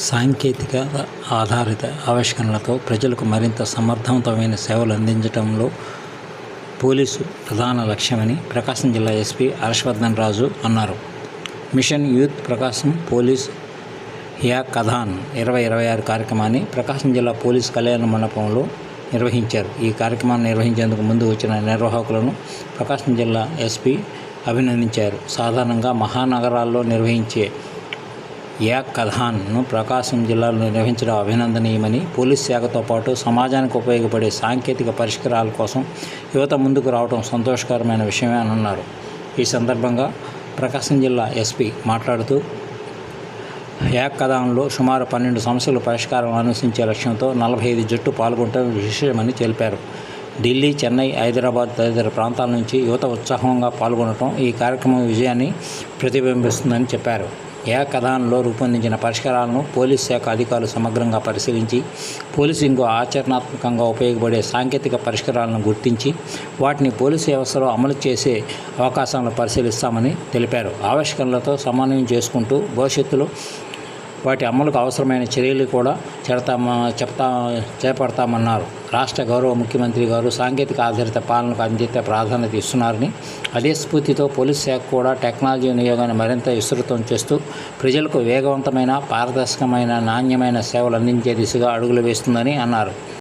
సాంకేతికత ఆధారిత ఆవిష్కరణలతో ప్రజలకు మరింత సమర్థవంతమైన సేవలు అందించడంలో పోలీసు ప్రధాన లక్ష్యమని ప్రకాశం జిల్లా ఎస్పీ హర్షవర్ధన్ రాజు అన్నారు. మిషన్ యూత్ ప్రకాశం పోలీస్ హ్యాకథాన్ 2026 కార్యక్రమాన్ని ప్రకాశం జిల్లా పోలీస్ కళ్యాణ మండపంలో నిర్వహించారు. ఈ కార్యక్రమాన్ని నిర్వహించేందుకు ముందు వచ్చిన నిర్వాహకులను ప్రకాశం జిల్లా ఎస్పీ అభినందించారు. సాధారణంగా మహానగరాల్లో నిర్వహించే హ్యాకథాన్ను ప్రకాశం జిల్లాలో నిర్వహించడం అభినందనీయమని, పోలీస్ శాఖతో పాటు సమాజానికి ఉపయోగపడే సాంకేతిక పరిష్కారాల కోసం యువత ముందుకు రావడం సంతోషకరమైన విషయమే అని అన్నారు. ఈ సందర్భంగా ప్రకాశం జిల్లా ఎస్పీ మాట్లాడుతూ హ్యాకథాన్లో సుమారు 12 సమస్యలు పరిష్కారం అన్వేషించే లక్ష్యంతో 45 జట్లు పాల్గొనడం విశేషమని తెలిపారు. ఢిల్లీ, చెన్నై, హైదరాబాద్ తదితర ప్రాంతాల నుంచి యువత ఉత్సాహంగా పాల్గొనడం ఈ కార్యక్రమం విజయాన్ని ప్రతిబింబిస్తుందని చెప్పారు. హ్యాకథాన్లో రూపొందించిన పరిష్కారాలను పోలీస్ శాఖ అధికారులు సమగ్రంగా పరిశీలించి పోలీసింగ్కు ఆచరణాత్మకంగా ఉపయోగపడే సాంకేతిక పరిష్కారాలను గుర్తించి వాటిని పోలీసు వ్యవస్థలో అమలు చేసే అవకాశాలను పరిశీలిస్తామని తెలిపారు. ఆవిష్కరణలతో సమన్వయం చేసుకుంటూ భవిష్యత్తులో వాటి అమలుకు అవసరమైన చర్యలు కూడా చేపడతామన్నారు. రాష్ట్ర గౌరవ ముఖ్యమంత్రి గారు సాంకేతిక ఆధారిత పాలనకు అత్యంత ప్రాధాన్యత ఇస్తున్నారని, అదే స్ఫూర్తితో పోలీస్ శాఖ కూడా టెక్నాలజీ వినియోగాన్ని మరింత విస్తృతం చేస్తూ ప్రజలకు వేగవంతమైన, పారదర్శకమైన, నాణ్యమైన సేవలు అందించే దిశగా అడుగులు వేస్తుందని అన్నారు.